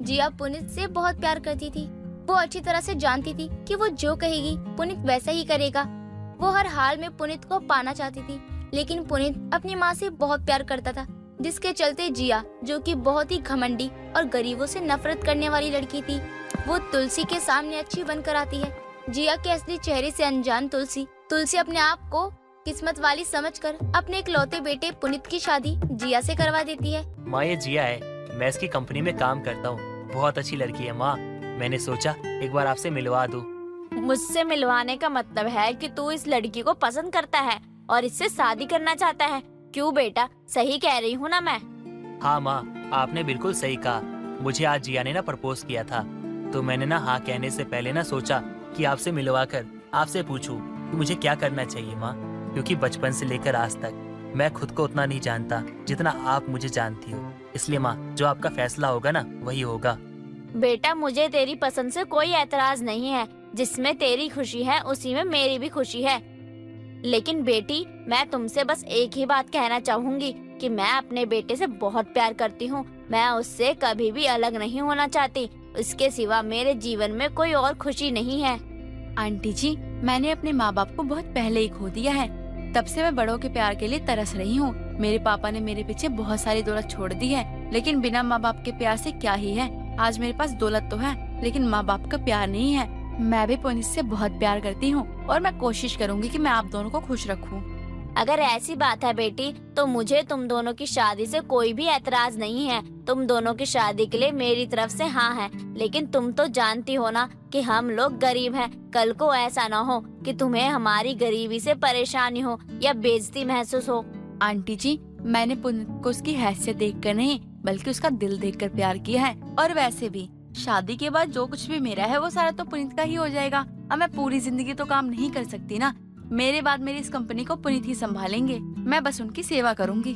जिया पुनीत से बहुत प्यार करती थी। वो अच्छी तरह से जानती थी कि वो जो कहेगी पुनीत वैसा ही करेगा। वो हर हाल में पुनीत को पाना चाहती थी, लेकिन पुनीत अपनी माँ से बहुत प्यार करता था, जिसके चलते जिया, जो कि बहुत ही घमंडी और गरीबों से नफरत करने वाली लड़की थी, वो तुलसी के सामने अच्छी बनकर आती है। जिया के असली चेहरे से अनजान तुलसी अपने आप को किस्मत वाली समझकर अपने इकलौते बेटे पुनीत की शादी जिया से करवा देती है। माँ ये जिया है, मैं इसकी कंपनी में काम करता हूँ। बहुत अच्छी लड़की है माँ, मैंने सोचा एक बार आपसे मिलवा दूँ। मुझसे मिलवाने का मतलब है कि तू इस लड़की को पसंद करता है और इससे शादी करना चाहता है। क्यों बेटा, सही कह रही हूँ ना मैं? हाँ माँ, आपने बिल्कुल सही कहा। मुझे आज जिया ने ना प्रपोज किया था, तो मैंने ना हाँ कहने से पहले ना सोचा कि आपसे मिलवा कर आपसे पूछूं कि मुझे क्या करना चाहिए माँ, क्योंकि बचपन से लेकर आज तक मैं खुद को उतना नहीं जानता जितना आप मुझे जानती हो। इसलिए माँ, जो आपका फैसला होगा ना वही होगा। बेटा, मुझे तेरी पसंद से कोई एतराज नहीं है। जिसमें तेरी खुशी है उसी में मेरी भी खुशी है। लेकिन बेटी, मैं तुमसे बस एक ही बात कहना चाहूंगी कि मैं अपने बेटे से बहुत प्यार करती हूँ। मैं उससे कभी भी अलग नहीं होना चाहती। इसके सिवा मेरे जीवन में कोई और खुशी नहीं है। आंटी जी, मैंने अपने माँ बाप को बहुत पहले ही खो दिया है। तब से मैं बड़ों के प्यार के लिए तरस रही हूँ। मेरे पापा ने मेरे पीछे बहुत सारी दौलत छोड़ दी है, लेकिन बिना माँ बाप के प्यार से क्या ही है। आज मेरे पास दौलत तो है, लेकिन माँ बाप का प्यार नहीं है। मैं भी पुनीत से बहुत प्यार करती हूँ और मैं कोशिश करूँगी कि मैं आप दोनों को खुश रखूँ। अगर ऐसी बात है बेटी, तो मुझे तुम दोनों की शादी से कोई भी एतराज नहीं है। तुम दोनों की शादी के लिए मेरी तरफ से हाँ है। लेकिन तुम तो जानती हो ना कि हम लोग गरीब हैं। कल को ऐसा ना हो कि तुम्हें हमारी गरीबी से परेशानी हो या बेइज्जती महसूस हो। आंटी जी, मैंने पुनीत को उसकी हैसियत देखकर नहीं, बल्कि उसका दिल देखकर प्यार किया है। और वैसे भी शादी के बाद जो कुछ भी मेरा है वो सारा तो पुनीत का ही हो जाएगा। अब मैं पूरी जिंदगी तो काम नहीं कर सकती ना। मेरे बाद मेरी इस कंपनी को पुनीत ही संभालेंगे। मैं बस उनकी सेवा करूंगी।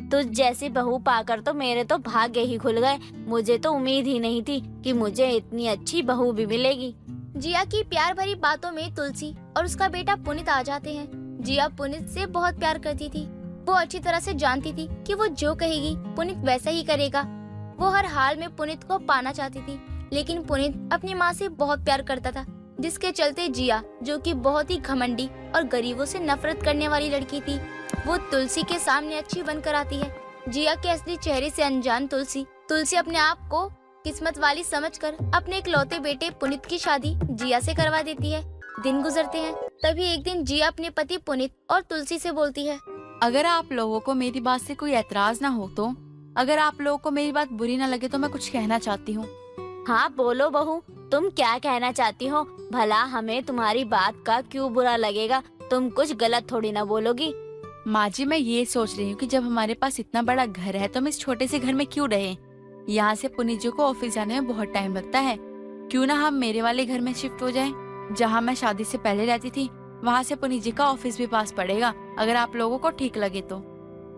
तुझ जैसी बहू पाकर तो मेरे तो भाग्य ही खुल गए। मुझे तो उम्मीद ही नहीं थी कि मुझे इतनी अच्छी बहू भी मिलेगी। जिया की प्यार भरी बातों में तुलसी और उसका बेटा पुनीत आ जाते हैं। जिया पुनीत से बहुत प्यार करती थी। वो अच्छी तरह से जानती थी कि वो जो कहेगी पुनीत वैसा ही करेगा। वो हर हाल में पुनीत को पाना चाहती थी, लेकिन पुनीत अपनी माँ से बहुत प्यार करता था, जिसके चलते जिया, जो कि बहुत ही घमंडी और गरीबों से नफरत करने वाली लड़की थी, वो तुलसी के सामने अच्छी बनकर आती है। जिया के असली चेहरे से अनजान तुलसी अपने आप को किस्मत वाली समझकर अपने इकलौते बेटे पुनीत की शादी जिया से करवा देती है। दिन गुजरते हैं, तभी एक दिन जिया अपने पति पुनीत और तुलसी से बोलती है, अगर आप लोगों को मेरी बात से कोई एतराज ना हो तो, अगर आप लोगों को मेरी बात बुरी ना लगे तो मैं कुछ कहना चाहती हूँ। हाँ बोलो बहू, तुम क्या कहना चाहती हो? भला हमें तुम्हारी बात का क्यों बुरा लगेगा? तुम कुछ गलत थोड़ी ना बोलोगी। माँ जी, मैं ये सोच रही हूँ कि जब हमारे पास इतना बड़ा घर है तो हम इस छोटे से घर में क्यों रहे। यहाँ से पुनीत जी को ऑफिस जाने में बहुत टाइम लगता है। क्यों ना हम मेरे वाले घर में शिफ्ट हो जाएं, जहाँ मैं शादी से पहले रहती थी। वहाँ से पुनीत जी का ऑफिस भी पास पड़ेगा, अगर आप लोगों को ठीक लगे तो।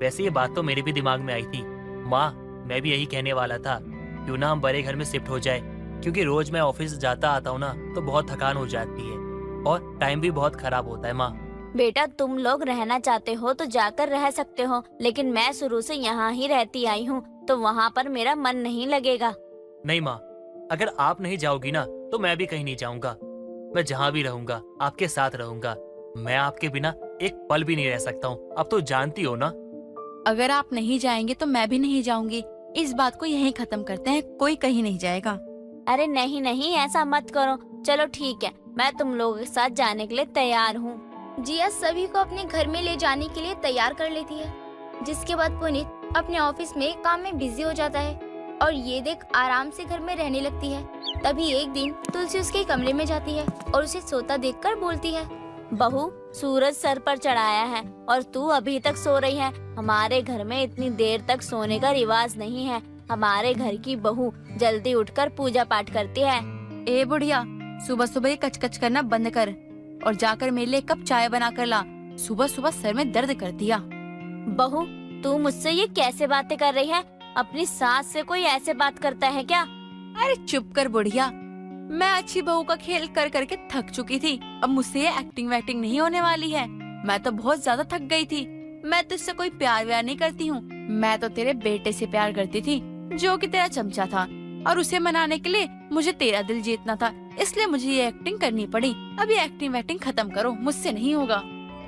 वैसे ये बात तो मेरे भी दिमाग में आई थी माँ, मैं भी यही कहने वाला था। क्यों ना हम बड़े घर में शिफ्ट हो जाए, क्योंकि रोज मैं ऑफिस जाता आता हूँ ना तो बहुत थकान हो जाती है और टाइम भी बहुत खराब होता है। माँ बेटा, तुम लोग रहना चाहते हो तो जाकर रह सकते हो, लेकिन मैं शुरू से यहाँ ही रहती आई हूँ, तो वहाँ पर मेरा मन नहीं लगेगा। नहीं माँ, अगर आप नहीं जाओगी ना तो मैं भी कहीं नहीं जाऊँगा। मैं जहाँ भी रहूँगा आपके साथ रहूँगा। मैं आपके बिना एक पल भी नहीं रह सकता हूँ, अब तो जानती हो ना। अगर आप नहीं जाएंगे तो मैं भी नहीं जाऊंगी। इस बात को यहीं खत्म करते हैं, कोई कहीं नहीं जाएगा। अरे नहीं नहीं, ऐसा मत करो। चलो ठीक है, मैं तुम लोगों के साथ जाने के लिए तैयार हूँ। जिया सभी को अपने घर में ले जाने के लिए तैयार कर लेती है, जिसके बाद पुनीत अपने ऑफिस में काम में बिजी हो जाता है और ये देख आराम से घर में रहने लगती है। तभी एक दिन तुलसी उसके कमरे में जाती है और उसे सोता देखकर बोलती है, बहू, सूरज सर पर चढ़ाया है और तू अभी तक सो रही है। हमारे घर में इतनी देर तक सोने का रिवाज नहीं है। हमारे घर की बहू जल्दी उठकर पूजा पाठ करती है। ए बुढ़िया, सुबह सुबह ये कचकच करना बंद कर और जाकर मेरे लिए एक कप चाय बना कर ला। सुबह सुबह सर में दर्द कर दिया। बहू, तू मुझसे ये कैसे बातें कर रही है? अपनी सास से कोई ऐसे बात करता है क्या? अरे चुप कर बुढ़िया, मैं अच्छी बहू का खेल कर करके थक चुकी थी। अब मुझसे ये एक्टिंग वैक्टिंग नहीं होने वाली है। मैं तो बहुत ज्यादा थक गई थी। मैं तुझसे कोई प्यार व्यार नहीं करती हूँ। मैं तो तेरे बेटे से प्यार करती थी, जो कि तेरा चमचा था। और उसे मनाने के लिए मुझे तेरा दिल जीतना था, इसलिए मुझे ये एक्टिंग करनी पड़ी। अब ये एक्टिंग खत्म करो, मुझसे नहीं होगा।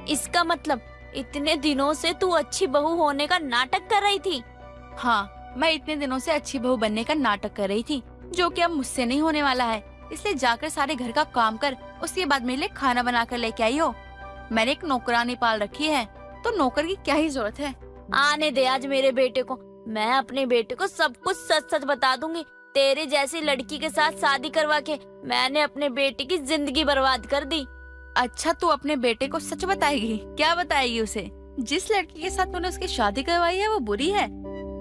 इसका मतलब इतने दिनों से तू अच्छी बहू होने का नाटक कर रही थी? हाँ, मैं इतने दिनों से अच्छी बहू बनने का नाटक कर रही थी, जो कि अब मुझसे नहीं होने वाला है। इसलिए जाकर सारे घर का काम कर, उसके बाद मेरे लिए खाना बना कर लेके आई हो। मैंने एक नौकरानी पाल रखी है, तो नौकर की क्या ही जरूरत है। आने दे आज मेरे बेटे को, मैं अपने बेटे को सब कुछ सच सच बता दूंगी। तेरे जैसी लड़की के साथ शादी करवा के मैंने अपने बेटे की जिंदगी बर्बाद कर दी। अच्छा, तू अपने बेटे को सच बताएगी? क्या बताएगी उसे? जिस लड़की के साथ तूने उसकी शादी करवाई है वो बुरी है,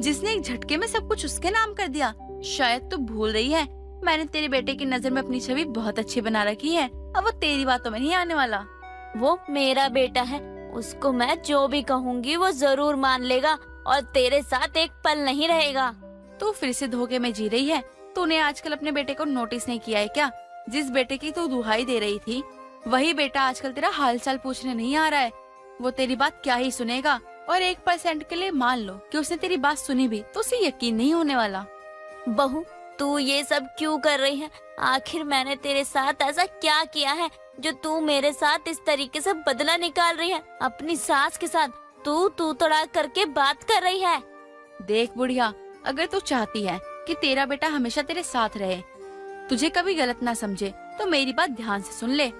जिसने एक झटके में सब कुछ उसके नाम कर दिया। शायद तू भूल रही है, मैंने तेरे बेटे की नजर में अपनी छवि बहुत अच्छी बना रखी है। अब वो तेरी बातों में नहीं आने वाला। वो मेरा बेटा है, उसको मैं जो भी कहूँगी वो जरूर मान लेगा और तेरे साथ एक पल नहीं रहेगा। तू फिर से धोखे में जी रही है। तूने आजकल अपने बेटे को नोटिस नहीं किया है क्या? जिस बेटे की तू दुहाई दे रही थी, वही बेटा आजकल तेरा हालचाल पूछने नहीं आ रहा है। वो तेरी बात क्या ही सुनेगा, और 1% के लिए मान लो कि उसने तेरी बात सुनी भी, तो उसे यकीन नहीं होने वाला। बहू, तू ये सब क्यों कर रही है? आखिर मैंने तेरे साथ ऐसा क्या किया है जो तू मेरे साथ इस तरीके से बदला निकाल रही है? अपनी सास के साथ तू तड़ाक करके बात कर रही है। देख बुढ़िया, अगर तू चाहती है कि तेरा बेटा हमेशा तेरे साथ रहे, तुझे कभी गलत ना समझे, तो मेरी बात ध्यान से सुन ले।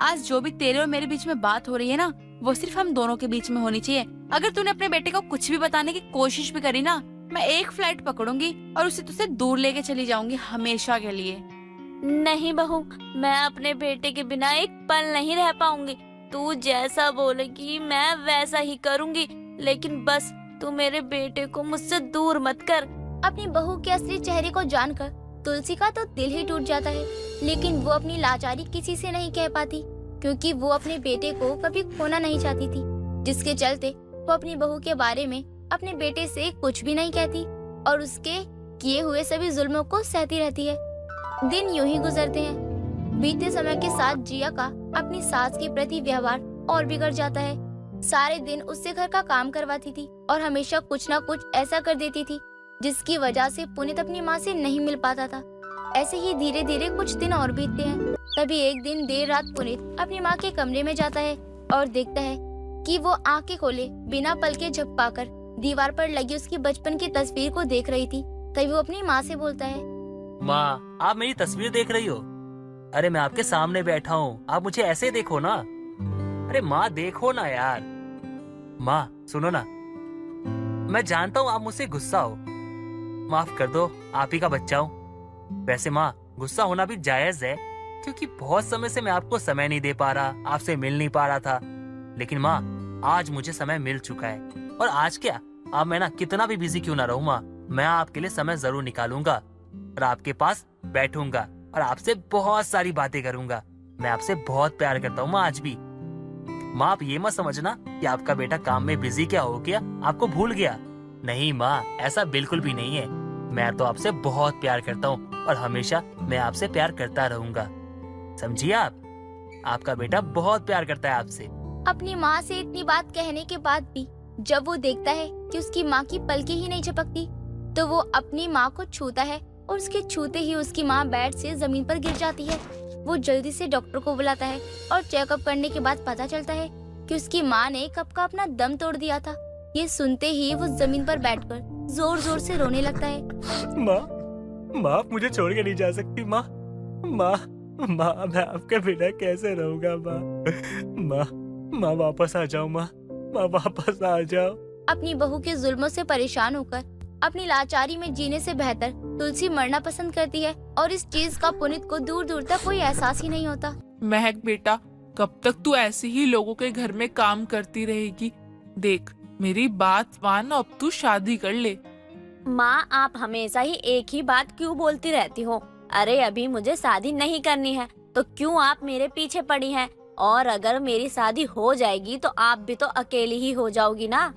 आज जो भी तेरे और मेरे बीच में बात हो रही है ना, वो सिर्फ हम दोनों के बीच में होनी चाहिए। अगर तूने अपने बेटे को कुछ भी बताने की कोशिश भी करी ना, मैं एक फ्लाइट पकड़ूंगी और उसे तुझसे दूर लेके चली जाऊंगी हमेशा के लिए। नहीं बहू, मैं अपने बेटे के बिना एक पल नहीं रह पाऊंगी। तू जैसा बोलेगी मैं वैसा ही करूंगी, लेकिन बस तू मेरे बेटे को मुझसे दूर मत कर। अपनी बहू के असली चेहरे को जानकर तुलसी का तो दिल ही टूट जाता है, लेकिन वो अपनी लाचारी किसी से नहीं कह पाती, क्योंकि वो अपने बेटे को कभी खोना नहीं चाहती थी, जिसके चलते वो अपनी बहू के बारे में अपने बेटे से कुछ भी नहीं कहती और उसके किए हुए सभी जुल्मों को सहती रहती है। दिन यूं ही गुजरते हैं। बीते समय के साथ जिया का अपनी सास के प्रति व्यवहार और बिगड़ जाता है। सारे दिन उससे घर का काम करवाती थी और हमेशा कुछ न कुछ ऐसा कर देती थी जिसकी वजह से पुनीत अपनी माँ से नहीं मिल पाता था। ऐसे ही धीरे धीरे कुछ दिन और बीतते हैं। तभी एक दिन देर रात पुनीत अपनी माँ के कमरे में जाता है और देखता है कि वो आंखें खोले बिना पलके झपकाकर दीवार पर लगी उसकी बचपन की तस्वीर को देख रही थी। तभी वो अपनी माँ से बोलता है, माँ, आप मेरी तस्वीर देख रही हो? अरे मैं आपके सामने बैठा हूँ, आप मुझे ऐसे देखो ना। अरे माँ देखो ना यार। माँ सुनो ना, मैं जानता हूँ आप मुझसे गुस्सा हो, माफ कर दो, आप ही का बच्चा हूँ। वैसे माँ, गुस्सा होना भी जायज है, क्योंकि बहुत समय से मैं आपको समय नहीं दे पा रहा, आपसे मिल नहीं पा रहा था। लेकिन माँ, आज मुझे समय मिल चुका है, और आज क्या, अब मैं ना कितना भी बिजी क्यों ना रहूँ माँ, मैं आपके लिए समय जरूर निकालूंगा और आपके पास बैठूंगा और आपसे बहुत सारी बातें करूंगा। मैं आपसे बहुत प्यार करता हूँ माँ आज भी। माँ, आप ये मत समझना कि आपका बेटा काम में बिजी क्या हो गया, आपको भूल गया। नहीं माँ, ऐसा बिल्कुल भी नहीं है। मैं तो आपसे बहुत प्यार करता हूँ और हमेशा मैं आपसे प्यार करता रहूंगा, समझिए आप। आपका बेटा बहुत प्यार करता है आपसे। अपनी माँ से इतनी बात कहने के बाद भी जब वो देखता है कि उसकी माँ की पलकें ही नहीं झपकती, तो वो अपनी माँ को छूता है और उसके छूते ही उसकी माँ बेड से जमीन पर गिर जाती है। वो जल्दी से डॉक्टर को बुलाता है और चेकअप करने के बाद पता चलता है कि उसकी माँ ने कब का अपना दम तोड़ दिया था। ये सुनते ही वो जमीन पर बैठकर जोर जोर से रोने लगता है। माँ, माँ आप मुझे छोड़ के नहीं जा सकती माँ। माँ, माँ मैं आपके बिना कैसे रहूँगा माँ। माँ, माँ वापस आ जाओ माँ, माँ वापस आ जाओ। अपनी बहू के जुल्मों से परेशान होकर अपनी लाचारी में जीने से बेहतर तुलसी मरना पसंद करती है, और इस चीज का पुनीत को दूर दूर तक कोई एहसास ही नहीं होता। महक बेटा, कब तक तू ऐसे ही लोगों के घर में काम करती रहेगी? देख, मेरी बात मान, अब तू शादी कर ले। माँ, आप हमेशा ही एक ही बात क्यों बोलती रहती हो? अरे अभी मुझे शादी नहीं करनी है, तो क्यों आप मेरे पीछे पड़ी हैं? और अगर मेरी शादी हो जाएगी तो आप भी तो अकेली ही हो जाओगी ना।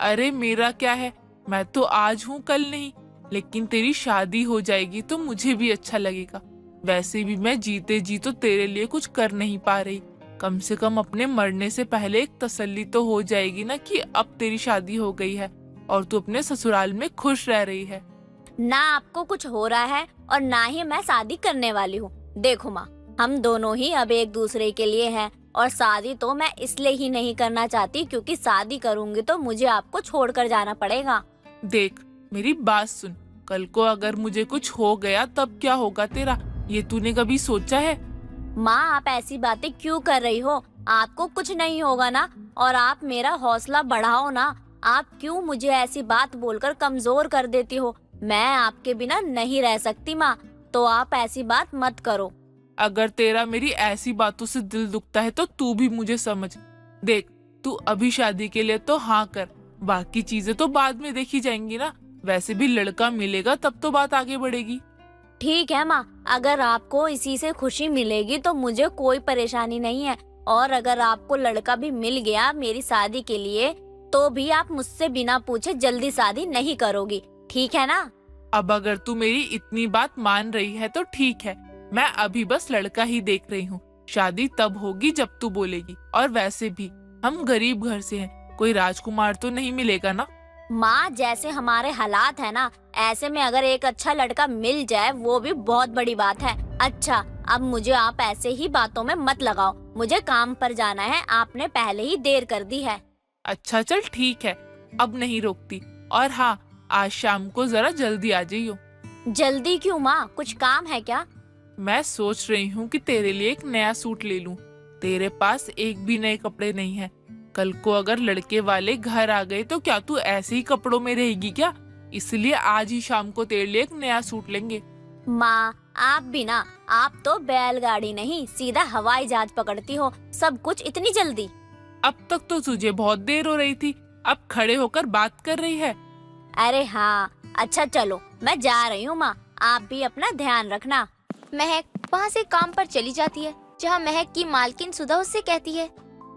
अरे मेरा क्या है, मैं तो आज हूँ कल नहीं, लेकिन तेरी शादी हो जाएगी तो मुझे भी अच्छा लगेगा। वैसे भी मैं जीते जी तो तेरे लिए कुछ कर नहीं पा रही, कम से कम अपने मरने से पहले एक तसल्ली तो हो जाएगी ना कि अब तेरी शादी हो गई है और तू अपने ससुराल में खुश रह रही है। ना आपको कुछ हो रहा है और ना ही मैं शादी करने वाली हूँ। देखो माँ, हम दोनों ही अब एक दूसरे के लिए हैं और शादी तो मैं इसलिए ही नहीं करना चाहती क्योंकि शादी करूंगी तो मुझे आपको छोड़कर जाना पड़ेगा। देख, मेरी बात सुन, कल को अगर मुझे कुछ हो गया तब क्या होगा तेरा, ये तूने कभी सोचा है? माँ, आप ऐसी बातें क्यों कर रही हो? आपको कुछ नहीं होगा ना, और आप मेरा हौसला बढ़ाओ ना। आप क्यों मुझे ऐसी बात बोलकर कमजोर कर देती हो? मैं आपके बिना नहीं रह सकती माँ, तो आप ऐसी बात मत करो। अगर तेरा मेरी ऐसी बातों से दिल दुखता है तो तू भी मुझे समझ। देख, तू अभी शादी के लिए तो हाँ कर, बाकी चीजें तो बाद में देखी जाएंगी ना। वैसे भी लड़का मिलेगा तब तो बात आगे बढ़ेगी। ठीक है माँ, अगर आपको इसी से खुशी मिलेगी तो मुझे कोई परेशानी नहीं है, और अगर आपको लड़का भी मिल गया मेरी शादी के लिए तो भी आप मुझसे बिना पूछे जल्दी शादी नहीं करोगी, ठीक है ना? अब अगर तू मेरी इतनी बात मान रही है तो ठीक है, मैं अभी बस लड़का ही देख रही हूँ। शादी तब होगी जब तू बोलेगी, और वैसे भी हम गरीब घर से हैं, कोई राजकुमार तो नहीं मिलेगा ना। माँ, जैसे हमारे हालात है ना, ऐसे में अगर एक अच्छा लड़का मिल जाए वो भी बहुत बड़ी बात है। अच्छा, अब मुझे आप ऐसे ही बातों में मत लगाओ, मुझे काम पर जाना है, आपने पहले ही देर कर दी है। अच्छा चल ठीक है, अब नहीं रोकती, और हाँ, आज शाम को जरा जल्दी आ जाइयो। जल्दी क्यों माँ, कुछ काम है क्या? मैं सोच रही हूँ कि तेरे लिए एक नया सूट ले लूँ। तेरे पास एक भी नए कपड़े नहीं है। कल को अगर लड़के वाले घर आ गए तो क्या तू ऐसे ही कपड़ों में रहेगी क्या? इसलिए आज ही शाम को तेरे लिए एक नया सूट लेंगे। माँ, आप भी ना, आप तो बैलगाड़ी नहीं सीधा हवाई जहाज पकड़ती हो, सब कुछ इतनी जल्दी। अब तक तो तुझे बहुत देर हो रही थी, अब खड़े होकर बात कर रही है। अरे हाँ, अच्छा चलो मैं जा रही हूँ माँ, आप भी अपना ध्यान रखना। महक वहाँ से काम पर चली जाती है, जहाँ महक की मालकिन सुधा उससे कहती है,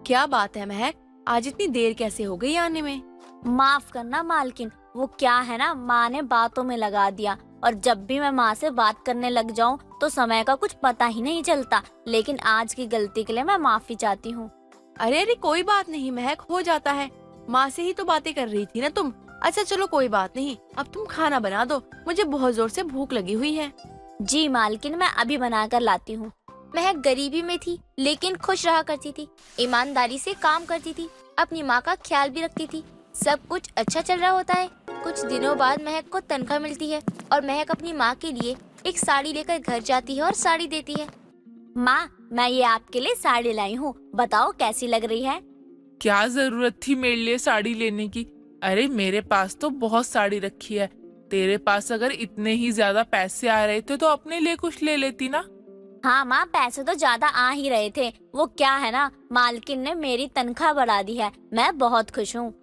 क्या बात है महक, आज इतनी देर कैसे हो गई आने में? माफ करना मालकिन, वो क्या है ना, माँ ने बातों में लगा दिया, और जब भी मैं माँ से बात करने लग जाऊँ तो समय का कुछ पता ही नहीं चलता। लेकिन आज की गलती के लिए मैं माफी चाहती हूँ। अरे अरे कोई बात नहीं महक, हो जाता है, माँ से ही तो बातें कर रही थी ना तुम। अच्छा चलो कोई बात नहीं, अब तुम खाना बना दो, मुझे बहुत जोर से भूख लगी हुई है। जी मालकिन, मैं अभी बना कर लाती हूँ। महक गरीबी में थी लेकिन खुश रहा करती थी, ईमानदारी से काम करती थी, अपनी माँ का ख्याल भी रखती थी। सब कुछ अच्छा चल रहा होता है। कुछ दिनों बाद महक को तनख्वाह मिलती है और महक अपनी माँ के लिए एक साड़ी लेकर घर जाती है और साड़ी देती है। माँ, मैं ये आपके लिए साड़ी लाई हूँ, बताओ कैसी लग रही है? क्या जरूरत थी मेरे लिए साड़ी लेने की? अरे मेरे पास तो बहुत साड़ी रखी है। तेरे पास अगर इतने ही ज्यादा पैसे आ रहे थे तो अपने लिए कुछ ले लेती ना। हाँ माँ, पैसे तो ज्यादा आ ही रहे थे, वो क्या है ना, मालकिन ने मेरी तनख्वाह बढ़ा दी है, मैं बहुत खुश हूँ।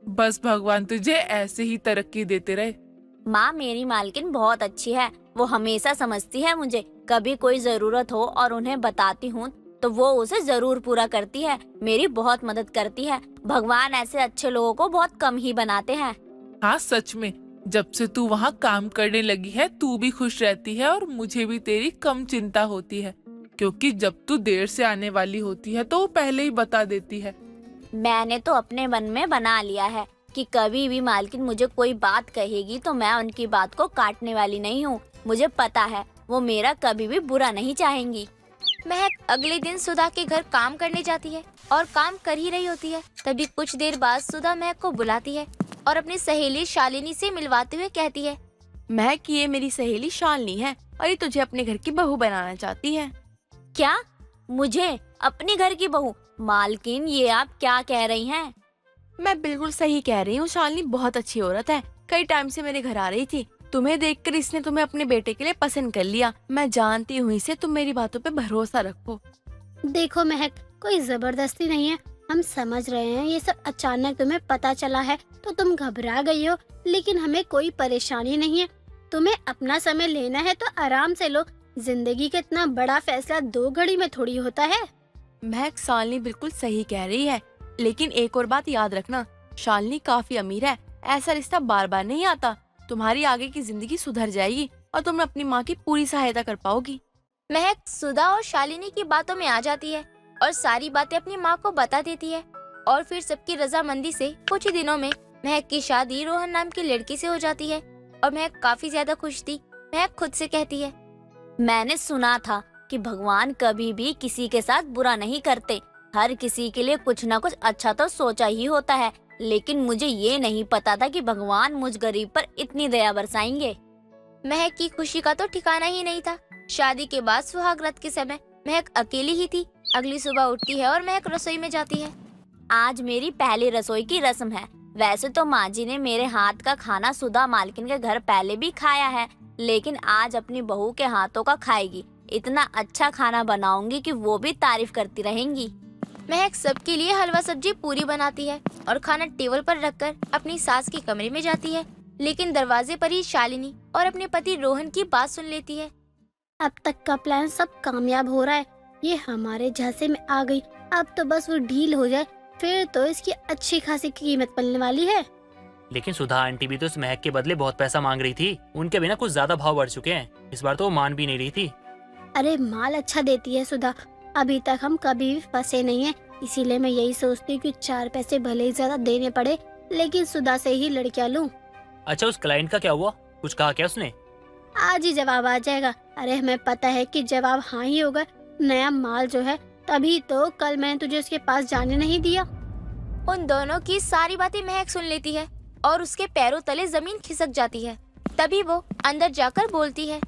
बस भगवान तुझे ऐसे ही तरक्की देते रहे। माँ, मेरी मालकिन बहुत अच्छी है, वो हमेशा समझती है मुझे, कभी कोई जरूरत हो और उन्हें बताती हूँ तो वो उसे जरूर पूरा करती है, मेरी बहुत मदद करती है। भगवान ऐसे अच्छे लोगों को बहुत कम ही बनाते हैं। हाँ सच में, जब से तू वहाँ काम करने लगी है तू भी खुश रहती है और मुझे भी तेरी कम चिंता होती है, क्योंकि जब तू देर से आने वाली होती है तो वो पहले ही बता देती है। मैंने तो अपने मन में बना लिया है कि कभी भी मालकिन मुझे कोई बात कहेगी तो मैं उनकी बात को काटने वाली नहीं हूँ। मुझे पता है वो मेरा कभी भी बुरा नहीं चाहेंगी। महक अगले दिन सुधा के घर काम करने जाती है और काम कर ही रही होती है। तभी कुछ देर बाद सुधा महक को बुलाती है और अपनी सहेली शालिनी से मिलवाते हुए कहती है, महक, ये मेरी सहेली शालिनी है और ये तुझे अपने घर की बहू बनाना चाहती है। क्या? मुझे अपने घर की बहू? मालकिन, ये आप क्या कह रही हैं? मैं बिल्कुल सही कह रही हूँ, शालिनी बहुत अच्छी औरत है। कई टाइम से मेरे घर आ रही थी, तुम्हें देखकर इसने तुम्हें अपने बेटे के लिए पसंद कर लिया। मैं जानती हूँ इसे, तुम मेरी बातों पे भरोसा रखो। देखो महक, कोई जबरदस्ती नहीं है, हम समझ रहे हैं ये सब अचानक तुम्हें पता चला है तो तुम घबरा गई हो, लेकिन हमें कोई परेशानी नहीं है। तुम्हें अपना समय लेना है तो आराम से लो, जिंदगी का इतना बड़ा फैसला 2 घड़ी में थोड़ी होता है। महक, शालिनी बिल्कुल सही कह रही है, लेकिन एक और बात याद रखना, शालिनी काफी अमीर है, ऐसा रिश्ता बार बार नहीं आता। तुम्हारी आगे की जिंदगी सुधर जाएगी और तुम अपनी माँ की पूरी सहायता कर पाओगी। महक सुधा और शालिनी की बातों में आ जाती है और सारी बातें अपनी माँ को बता देती है और फिर सबकी रजामंदी से कुछ ही दिनों में महक की शादी रोहन नाम की लड़की से हो जाती है। और महक काफी ज्यादा खुश थी। महक खुद से कहती है, मैंने सुना था कि भगवान कभी भी किसी के साथ बुरा नहीं करते, हर किसी के लिए कुछ ना कुछ अच्छा तो सोचा ही होता है, लेकिन मुझे ये नहीं पता था कि भगवान मुझ गरीब पर इतनी दया बरसाएंगे। महक की खुशी का तो ठिकाना ही नहीं था। शादी के बाद सुहाग रात के समय महक अकेली ही थी। अगली सुबह उठती है और महक रसोई में जाती है। आज मेरी पहली रसोई की रस्म है। वैसे तो माँ जी ने मेरे हाथ का खाना सुधा मालकिन के घर पहले भी खाया है, लेकिन आज अपनी बहू के हाथों का खाएगी। इतना अच्छा खाना बनाऊंगी कि वो भी तारीफ करती रहेंगी। महक सबके लिए हलवा सब्जी पूरी बनाती है और खाना टेबल पर रखकर अपनी सास के कमरे में जाती है, लेकिन दरवाजे पर ही शालिनी और अपने पति रोहन की बात सुन लेती है। अब तक का प्लान सब कामयाब हो रहा है, ये हमारे झांसे में आ गई। अब तो बस वो डील हो जाए, फिर तो इसकी अच्छी खासी कीमत मिलने वाली है। लेकिन सुधा आंटी भी तो इस महक के बदले बहुत पैसा मांग रही थी। उनके बिना कुछ ज्यादा भाव बढ़ चुके हैं। इस बार तो वो मान भी नहीं रही थी। अरे माल अच्छा देती है सुधा, अभी तक हम कभी भी फंसे नहीं है, इसीलिए मैं यही सोचती हूँ कि 4 पैसे भले ही ज्यादा देने पड़े, लेकिन सुधा से ही लड़कियाँ लूँ। अच्छा, उस क्लाइंट का क्या हुआ? कुछ कहा क्या उसने? आज ही जवाब आ जाएगा। अरे हमें पता है कि जवाब हाँ ही होगा। नया माल जो है, तभी तो कल मैंने तुझे उसके पास जाने नहीं दिया। उन दोनों की सारी बातें महक सुन लेती है और उसके पैरों तले जमीन खिसक जाती है। तभी वो अंदर जाकर बोलती है,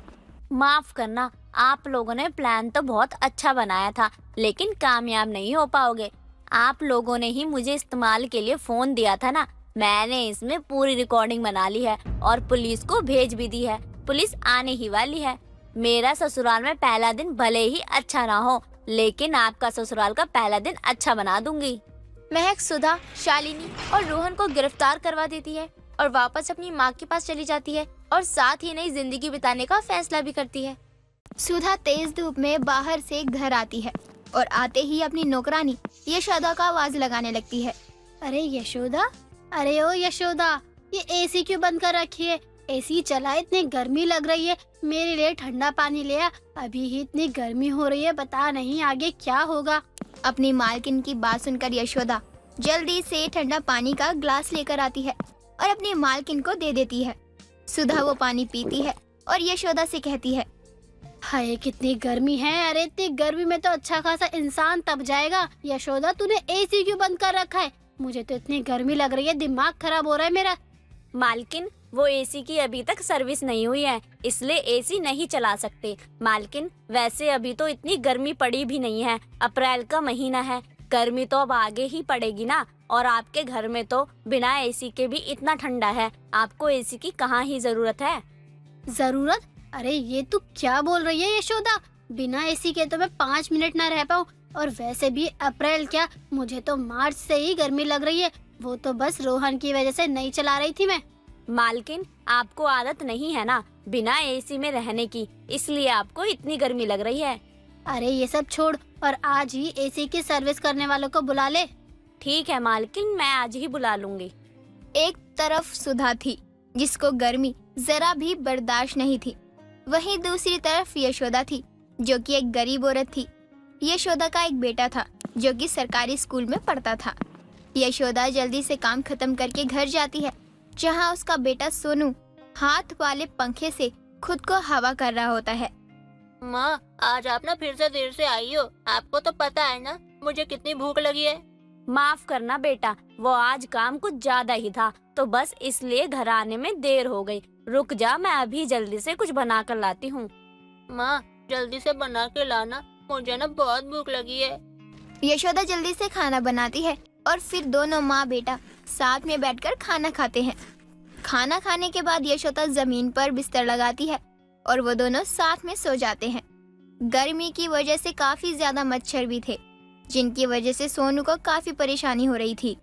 माफ करना, आप लोगों ने प्लान तो बहुत अच्छा बनाया था, लेकिन कामयाब नहीं हो पाओगे। आप लोगों ने ही मुझे इस्तेमाल के लिए फोन दिया था ना, मैंने इसमें पूरी रिकॉर्डिंग बना ली है और पुलिस को भेज भी दी है। पुलिस आने ही वाली है। मेरा ससुराल में पहला दिन भले ही अच्छा ना हो, लेकिन आपका ससुराल का पहला दिन अच्छा बना दूंगी। महक सुधा, शालिनी और रोहन को गिरफ्तार करवा देती है और वापस अपनी माँ के पास चली जाती है और साथ ही नई जिंदगी बिताने का फैसला भी करती है। सुधा तेज धूप में बाहर से घर आती है और आते ही अपनी नौकरानी यशोदा का आवाज लगाने लगती है। अरे यशोदा, अरे ओ यशोदा, ये एसी क्यों बंद कर रखी है? एसी चला, इतनी गर्मी लग रही है, मेरे लिए ठंडा पानी ले आ। अभी ही इतनी गर्मी हो रही है, बता नहीं आगे क्या होगा। अपनी मालकिन की बात सुनकर यशोदा जल्दी से ठंडा पानी का ग्लास लेकर आती है और अपनी मालकिन को दे देती है। सुधा वो पानी पीती है और यशोदा से कहती है, हाय कितनी गर्मी है। अरे इतनी गर्मी में तो अच्छा खासा इंसान तप जाएगा। यशोदा, तूने एसी क्यों बंद कर रखा है? मुझे तो इतनी गर्मी लग रही है, दिमाग खराब हो रहा है मेरा। मालकिन, वो एसी की अभी तक सर्विस नहीं हुई है, इसलिए एसी नहीं चला सकते। मालकिन, वैसे अभी तो इतनी गर्मी पड़ी भी नहीं है, अप्रैल का महीना है, गर्मी तो अब आगे ही पड़ेगी ना। और आपके घर में तो बिना एसी के भी इतना ठंडा है, आपको एसी की कहाँ ही जरूरत है। जरूरत? अरे ये तू क्या बोल रही है यशोदा? बिना एसी के तो मैं 5 मिनट ना रह पाऊँ। और वैसे भी अप्रैल क्या, मुझे तो मार्च से ही गर्मी लग रही है। वो तो बस रोहन की वजह से नहीं चला रही थी मैं। मालकिन, आपको आदत नहीं है ना बिना एसी में रहने की, इसलिए आपको इतनी गर्मी लग रही है। अरे ये सब छोड़ और आज ही एसी की सर्विस करने वालों को बुला ले। ठीक है मालकिन, मैं आज ही बुला लूंगी। एक तरफ सुधा थी जिसको गर्मी जरा भी बर्दाश्त नहीं थी, वहीं दूसरी तरफ यशोदा थी जो कि एक गरीब औरत थी। यशोदा का एक बेटा था जो कि सरकारी स्कूल में पढ़ता था। यशोदा जल्दी से काम खत्म करके घर जाती है, जहां उसका बेटा सोनू हाथ वाले पंखे से खुद को हवा कर रहा होता है। माँ, आज आप ना फिर से देर से आई हो, आपको तो पता है ना मुझे कितनी भूख लगी है। माफ करना बेटा, वो आज काम कुछ ज्यादा ही था, तो बस इसलिए घर आने में देर हो गई। रुक जा, मैं अभी जल्दी से कुछ बना कर लाती हूँ। माँ, जल्दी से बना के लाना, मुझे ना बहुत भूख लगी है। यशोदा जल्दी से खाना बनाती है और फिर दोनों माँ बेटा साथ में बैठकर खाना खाते हैं। खाना खाने के बाद यशोदा जमीन पर बिस्तर लगाती है और वो दोनों साथ में सो जाते हैं। गर्मी की वजह से काफी ज्यादा मच्छर भी थे, जिनकी वजह से सोनू को काफी परेशानी हो रही थी।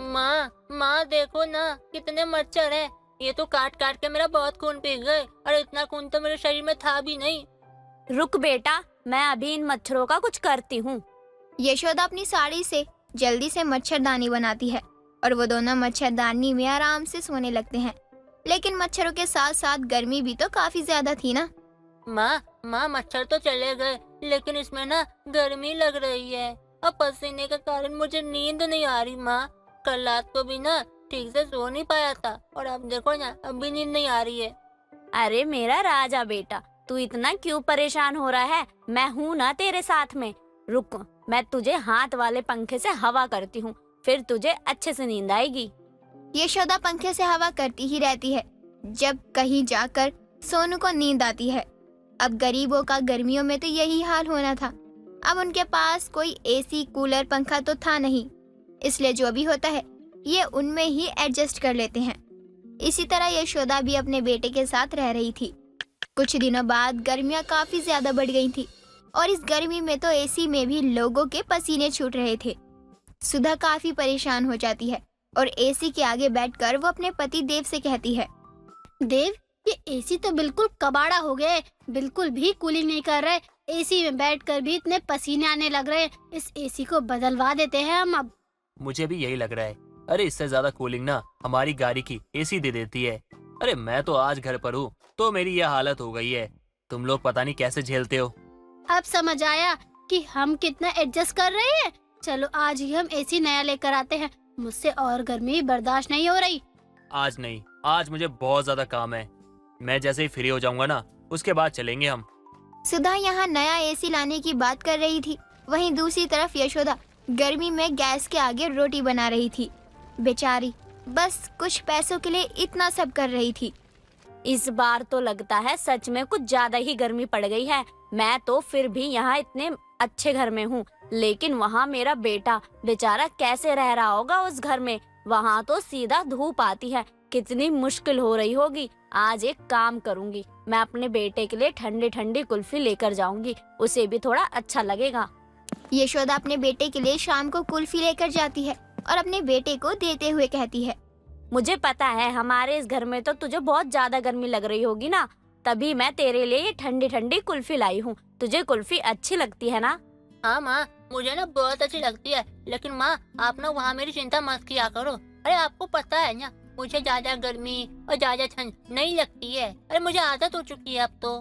माँ देखो ना कितने मच्छर हैं, ये तो काट काट के मेरा बहुत खून पी गए और इतना खून तो मेरे शरीर में था भी नहीं। रुक बेटा, मैं अभी इन मच्छरों का कुछ करती हूँ। यशोदा अपनी साड़ी से जल्दी से मच्छरदानी बनाती है और वो दोनों मच्छरदानी में आराम से सोने लगते हैं। लेकिन मच्छरों के साथ साथ गर्मी भी तो काफी ज्यादा थी ना। माँ मच्छर तो चले गए, लेकिन इसमें ना गर्मी लग रही है और पसीने के कारण मुझे नींद नहीं आ रही। माँ, कल रात को भी ना ठीक से सो नहीं पाया था और अब देखो ना अभी नींद नहीं आ रही है। अरे मेरा राजा बेटा, तू इतना क्यों परेशान हो रहा है? मैं हूँ ना तेरे साथ में। रुक, मैं तुझे हाथ वाले पंखे से हवा करती हूँ, फिर तुझे अच्छे से नींद आएगी। यशोदा पंखे से हवा करती ही रहती है जब कहीं जाकर सोनू को नींद आती है। अब गरीबों का गर्मियों में तो यही हाल होना था। अब उनके पास कोई एसी, कूलर, पंखा तो था नहीं, इसलिए जो भी होता है ये उनमें ही एडजस्ट कर लेते हैं। इसी तरह यशोदा भी अपने बेटे के साथ रह रही थी। कुछ दिनों बाद गर्मियाँ काफी ज्यादा बढ़ गई थी और इस गर्मी में तो एसी में भी लोगों के पसीने छूट रहे थे। सुधा काफी परेशान हो जाती है और एसी के आगे बैठकर वो अपने पति देव से कहती है, देव, ये एसी तो बिल्कुल कबाड़ा हो गए, बिल्कुल भी कूलिंग नहीं कर रहे। एसी में बैठकर भी इतने पसीने आने लग रहे हैं। इस एसी को बदलवा देते हैं हम अब। मुझे भी यही लग रहा है। अरे इससे ज्यादा कूलिंग ना हमारी गाड़ी की एसी दे देती है। अरे मैं तो आज घर पर हूँ तो मेरी यह हालत हो गई है। तुम लोग पता नहीं कैसे झेलते हो। अब समझ आया कि हम कितना एडजस्ट कर रहे हैं। चलो आज ही हम एसी नया लेकर आते हैं, मुझसे और गर्मी बर्दाश्त नहीं हो रही। आज नहीं, आज मुझे बहुत ज्यादा काम है। मैं जैसे ही फ्री हो जाऊंगा ना उसके बाद चलेंगे हम। सुधा यहाँ नया एसी लाने की बात कर रही थी, वहीं दूसरी तरफ यशोदा गर्मी में गैस के आगे रोटी बना रही थी। बेचारी बस कुछ पैसों के लिए इतना सब कर रही थी। इस बार तो लगता है सच में कुछ ज्यादा ही गर्मी पड़ गई है। मैं तो फिर भी यहाँ इतने अच्छे घर में हूँ, लेकिन वहाँ मेरा बेटा बेचारा कैसे रह रहा होगा उस घर में। वहाँ तो सीधा धूप आती है, कितनी मुश्किल हो रही होगी। आज एक काम करूँगी, मैं अपने बेटे के लिए ठंडी ठंडी कुल्फी लेकर जाऊंगी, उसे भी थोड़ा अच्छा लगेगा। यशोदा अपने बेटे के लिए शाम को कुल्फी लेकर जाती है और अपने बेटे को देते हुए कहती है, मुझे पता है हमारे इस घर में तो तुझे बहुत ज्यादा गर्मी लग रही होगी ना, तभी मैं तेरे लिए ये ठंडी ठंडी कुल्फी लाई हूँ। तुझे कुल्फी अच्छी लगती है ना? हाँ माँ, मुझे ना बहुत अच्छी लगती है, लेकिन माँ आप ना वहाँ मेरी चिंता मत किया करो। अरे आपको पता है ना मुझे ज्यादा गर्मी और ज्यादा ठंड नहीं लगती है। अरे मुझे आदत हो चुकी है अब तो।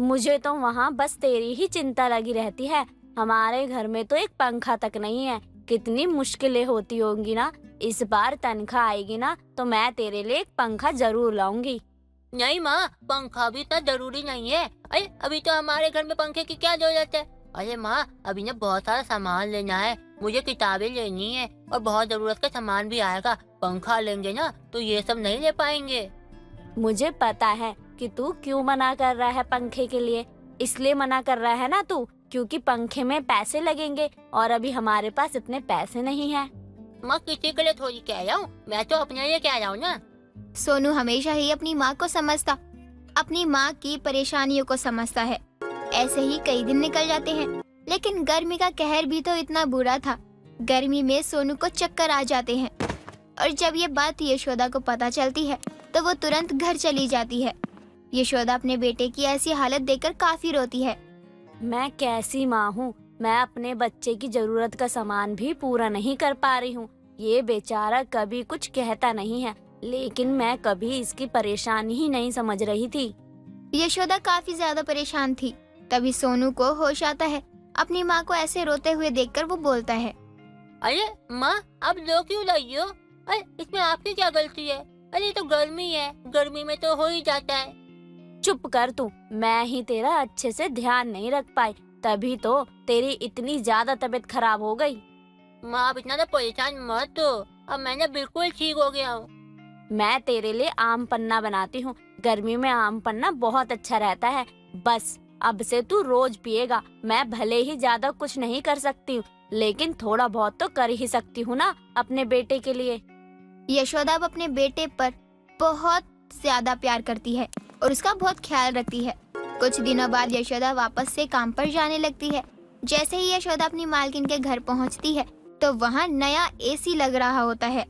मुझे तो वहाँ बस तेरी ही चिंता लगी रहती है। हमारे घर में तो एक पंखा तक नहीं है, कितनी मुश्किलें होती होंगी ना। इस बार तनख्वाह आएगी ना तो मैं तेरे लिए एक पंखा जरूर लाऊंगी। नहीं माँ, पंखा भी इतना जरूरी नहीं है। अरे अभी तो हमारे घर में पंखे की क्या जरूरत है। अरे माँ अभी ना बहुत सारा सामान लेना है, मुझे किताबें लेनी है और बहुत जरूरत का सामान भी आएगा। पंखा लेंगे ना तो ये सब नहीं ले पाएंगे। मुझे पता है कि तू क्यों मना कर रहा है पंखे के लिए। इसलिए मना कर रहा है ना तू क्योंकि पंखे में पैसे लगेंगे और अभी हमारे पास इतने पैसे नहीं है। माँ किसी के लिए थोड़ी कह रहा हूँ, मैं तो अपने लिए कह रहा हूँ ना। सोनू हमेशा ही अपनी माँ को समझता, अपनी माँ की परेशानियों को समझता है। ऐसे ही कई दिन निकल जाते हैं, लेकिन गर्मी का कहर भी तो इतना बुरा था। गर्मी में सोनू को चक्कर आ जाते हैं और जब ये बात यशोदा को पता चलती है तो वो तुरंत घर चली जाती है। यशोदा अपने बेटे की ऐसी हालत देखकर काफी रोती है। मैं कैसी माँ हूँ, मैं अपने बच्चे की जरूरत का सामान भी पूरा नहीं कर पा रही हूँ। ये बेचारा कभी कुछ कहता नहीं है, लेकिन मैं कभी इसकी परेशानी ही नहीं समझ रही थी। यशोदा काफी ज्यादा परेशान थी। तभी सोनू को होश आता है। अपनी माँ को ऐसे रोते हुए देखकर वो बोलता है, अरे माँ आप लो क्यों लाई हो? अरे इसमें आपकी क्या गलती है? अरे ये तो गर्मी है, गर्मी में तो हो ही जाता है। चुप कर तू, मैं ही तेरा अच्छे से ध्यान नहीं रख पाई, तभी तो तेरी इतनी ज्यादा तबीयत खराब हो गई। माँ आप इतना तो परेशान मत हो, अब मैंने बिल्कुल ठीक हो गया हूँ। मैं तेरे लिए आम पन्ना बनाती हूँ, गर्मी में आम पन्ना बहुत अच्छा रहता है। बस अब से तू रोज पिएगा। मैं भले ही ज्यादा कुछ नहीं कर सकती हूँ, लेकिन थोड़ा बहुत तो कर ही सकती हूँ ना अपने बेटे के लिए। यशोदा अब अपने बेटे पर बहुत ज्यादा प्यार करती है और उसका बहुत ख्याल रखती है। कुछ दिनों बाद यशोदा वापस से काम पर जाने लगती है। जैसे ही यशोदा अपनी मालकिन के घर पहुंचती है तो वहाँ नया एसी लग रहा होता है।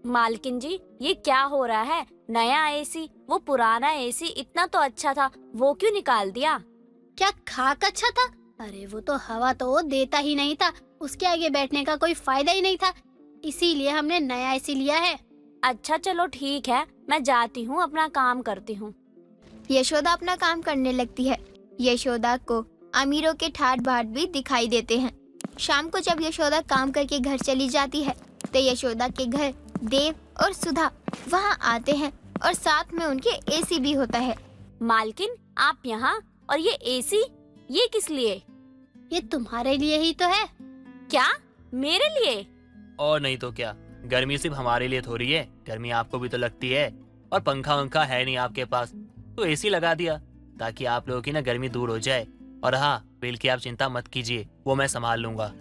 मालकिन जी, ये क्या हो रहा है? नया एसी? वो पुराना एसी इतना तो अच्छा था, वो क्यों निकाल दिया? क्या खाक अच्छा था? अरे वो तो हवा तो देता ही नहीं था, उसके आगे बैठने का कोई फायदा ही नहीं था, इसीलिए हमने नया एसी लिया है। अच्छा चलो ठीक है, मैं जाती हूँ, अपना काम करती हूँ। यशोदा अपना काम करने लगती है। यशोदा को अमीरों के ठाट बाट भी दिखाई देते हैं। शाम को जब यशोदा काम करके घर चली जाती है तो यशोदा के घर देव और सुधा वहाँ आते हैं और साथ में उनके एसी भी होता है। मालकिन, आप यहाँ, और ये एसी, ये किस लिए? ये तुम्हारे लिए ही तो है। क्या, मेरे लिए? और नहीं तो क्या, गर्मी सिर्फ हमारे लिए थोड़ी है, गर्मी आपको भी तो लगती है। और पंखा वंखा है नहीं आपके पास, तो एसी लगा दिया ताकि आप लोगों की ना गर्मी दूर हो जाए। और हाँ, बिल की आप चिंता मत कीजिए, वो मैं संभाल लूंगा।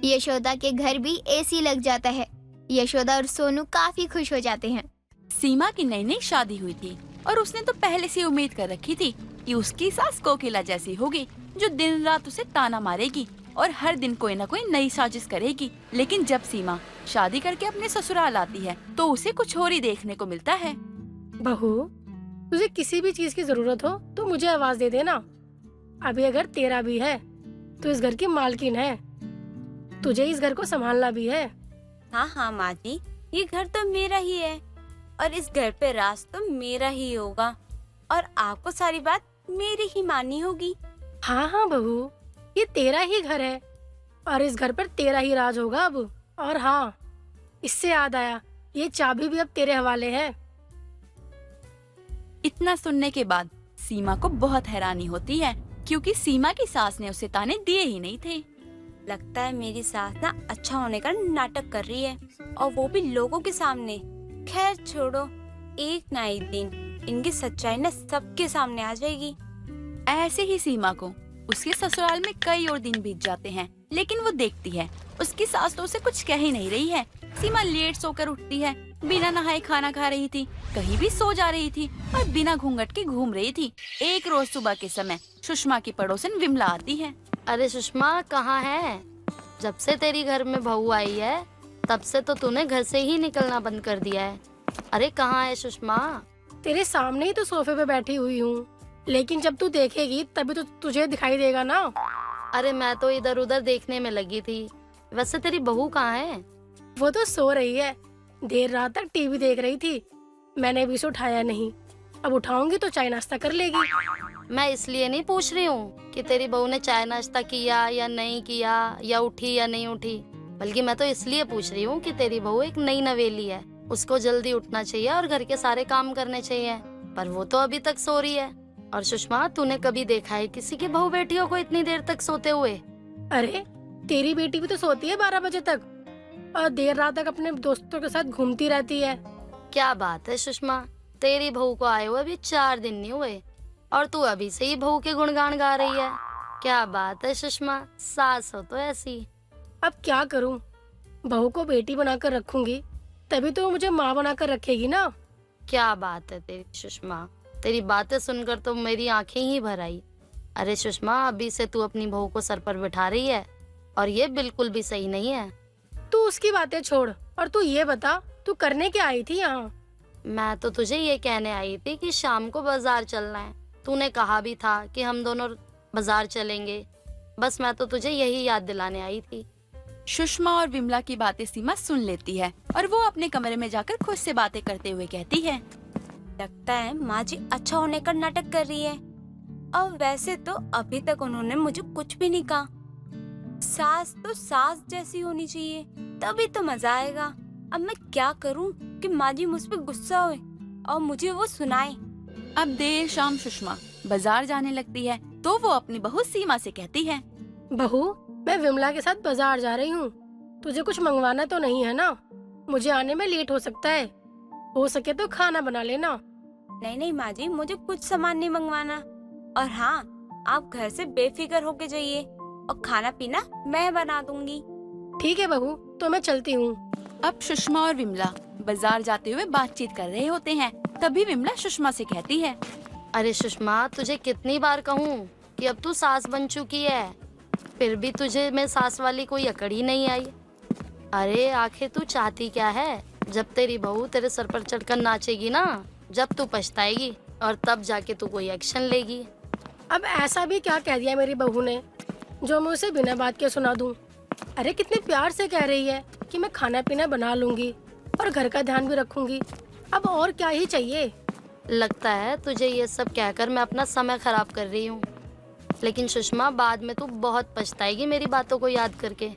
यशोदा के घर भी एसी लग जाता है। यशोदा और सोनू काफी खुश हो जाते हैं। सीमा की नई नई शादी हुई थी और उसने तो पहले से उम्मीद कर रखी थी कि उसकी सास कोकिला जैसी होगी, जो दिन रात उसे ताना मारेगी और हर दिन कोई न कोई नई साजिश करेगी। लेकिन जब सीमा शादी करके अपने ससुराल आती है तो उसे कुछ और ही देखने को मिलता है। बहू, तुझे किसी भी चीज की जरूरत हो तो मुझे आवाज दे देना। अभी अगर तेरा भी है तो इस घर की मालकिन है, तुझे इस घर को संभालना भी है। हाँ हाँ माँ जी, ये घर तो मेरा ही है और इस घर पे राज तो मेरा ही होगा और आपको सारी बात मेरी ही माननी होगी। हाँ हाँ बहू, ये तेरा ही घर है और इस घर पर तेरा ही राज होगा अब। और हाँ, इससे याद आया, ये चाबी भी अब तेरे हवाले है। इतना सुनने के बाद सीमा को बहुत हैरानी होती है, क्योंकि सीमा की सास ने उसे ताने दिए ही नहीं थे। लगता है मेरी सास ना अच्छा होने का नाटक कर रही है, और वो भी लोगों के सामने। खैर छोड़ो, एक ना एक दिन इनकी सच्चाई ना सबके सामने आ जाएगी। ऐसे ही सीमा को उसके ससुराल में कई और दिन बीत जाते हैं, लेकिन वो देखती है उसकी सास तो उसे कुछ कह ही नहीं रही है। सीमा लेट सोकर उठती है, बिना नहाए खाना खा रही थी, कहीं भी सो जा रही थी और बिना घूंघट के घूम रही थी। एक रोज सुबह के समय सुषमा की पड़ोसन विमला आती है। अरे सुषमा, कहाँ है? जब से तेरी घर में बहू आई है तब से तो तूने घर से ही निकलना बंद कर दिया है। अरे कहाँ है सुषमा? तेरे सामने ही तो सोफे पे बैठी हुई हूँ, लेकिन जब तू देखेगी तभी तो तुझे दिखाई देगा ना। अरे मैं तो इधर उधर देखने में लगी थी। वैसे तेरी बहू कहाँ है? वो तो सो रही है, देर रात तक टीवी देख रही थी, मैंने भी उसे उठाया नहीं। अब उठाऊंगी तो चाय नाश्ता कर लेगी। मैं इसलिए नहीं पूछ रही हूँ कि तेरी बहू ने चाय नाश्ता किया या नहीं किया, या उठी या नहीं उठी, बल्कि मैं तो इसलिए पूछ रही हूँ कि तेरी बहू एक नई नवेली है, उसको जल्दी उठना चाहिए और घर के सारे काम करने चाहिए, पर वो तो अभी तक सो रही है। और सुषमा, तूने कभी देखा है किसी की बहू बेटियों को इतनी देर तक सोते हुए? अरे तेरी बेटी भी तो सोती है 12 बजे तक और देर रात तक अपने दोस्तों के साथ घूमती रहती है। क्या बात है सुषमा, तेरी बहू को आए हुए अभी 4 दिन नहीं हुए और तू अभी से ही बहू के गुणगान गा रही है। क्या बात है सुषमा, सास हो तो ऐसी। अब क्या करूं, बहू को बेटी बनाकर रखूंगी तभी तो वो मुझे माँ बनाकर रखेगी ना। क्या बात है तेरी सुषमा, तेरी बातें सुनकर तो मेरी आंखें ही भर आई। अरे सुषमा, अभी से तू अपनी बहू को सर पर बिठा रही है और ये बिल्कुल भी सही नहीं है। तू उसकी बातें छोड़ और तू ये बता, तू करने क्या आई थी यहाँ? मैं तो तुझे ये कहने आई थी कि शाम को बाजार चलना है, तूने कहा भी था कि हम दोनों बाजार चलेंगे, बस मैं तो तुझे यही याद दिलाने आई थी। सुषमा और विमला की बातें सीमा सुन लेती है और वो अपने कमरे में जाकर खुद से बातें करते हुए कहती है, लगता है माँ जी अच्छा होने का नाटक कर रही है, और वैसे तो अभी तक उन्होंने मुझे कुछ भी नहीं कहा। सास तो सास जैसी होनी चाहिए, तभी तो मजा आएगा। अब मैं क्या करूं कि माँ जी मुझ पे गुस्सा होए और मुझे वो सुनाए। अब देर शाम सुषमा बाजार जाने लगती है तो वो अपनी बहू सीमा से कहती है, बहू, मैं विमला के साथ बाजार जा रही हूँ, तुझे कुछ मंगवाना तो नहीं है ना? मुझे आने में लेट हो सकता है, हो सके तो खाना बना लेना। नहीं नहीं माँ जी, मुझे कुछ सामान नहीं मंगवाना, और हाँ, आप घर से बेफिक्र होके जाइए और खाना पीना मैं बना दूंगी। ठीक है बहू, तो मैं चलती हूँ। अब सुषमा और विमला बाजार जाते हुए बातचीत कर रहे होते हैं। तभी विमला सुषमा से कहती है, अरे सुषमा, तुझे कितनी बार कहूँ कि अब तू सास बन चुकी है, फिर भी तुझे मैं सास वाली कोई अकड़ ही नहीं आई। अरे आखिर तू चाहती क्या है? जब तेरी बहू तेरे सर पर चढ़कर नाचेगी ना, जब तू पछताएगी और तब जाके तू कोई एक्शन लेगी। अब ऐसा भी क्या कह दिया मेरी बहू ने जो मैं उसे बिना बात के सुना दूं? अरे कितने प्यार से कह रही है कि मैं खाना पीना बना लूंगी और घर का ध्यान भी रखूंगी, अब और क्या ही चाहिए? लगता है तुझे ये सब कहकर मैं अपना समय खराब कर रही हूँ, लेकिन सुषमा, बाद में तू बहुत पछताएगी मेरी बातों को याद करके।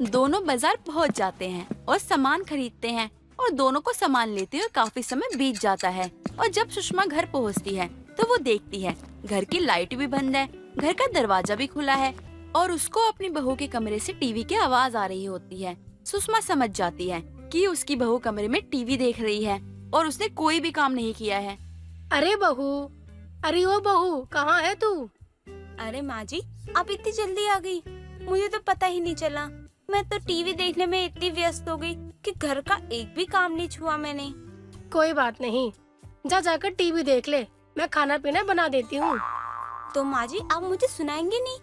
दोनों बाजार पहुंच जाते हैं और सामान खरीदते हैं। और दोनों को सामान लेते हुए काफी समय बीत जाता है। और जब सुषमा घर पहुंचती है तो वो देखती है घर की लाइट भी बंद है, घर का दरवाजा भी खुला है और उसको अपनी बहू के कमरे से टीवी की आवाज आ रही होती है। सुषमा समझ जाती है कि उसकी बहू कमरे में टीवी देख रही है और उसने कोई भी काम नहीं किया है। अरे बहू, अरे ओ बहू, कहाँ है तू? अरे माँ जी, आप इतनी जल्दी आ गई, मुझे तो पता ही नहीं चला। मैं तो टीवी देखने में इतनी व्यस्त हो गई कि घर का एक भी काम नहीं छुआ मैंने। कोई बात नहीं, जा जाकर टीवी देख ले, मैं खाना पीना बना देती हूँ। तो माँ जी, आप मुझे सुनाएंगे नहीं?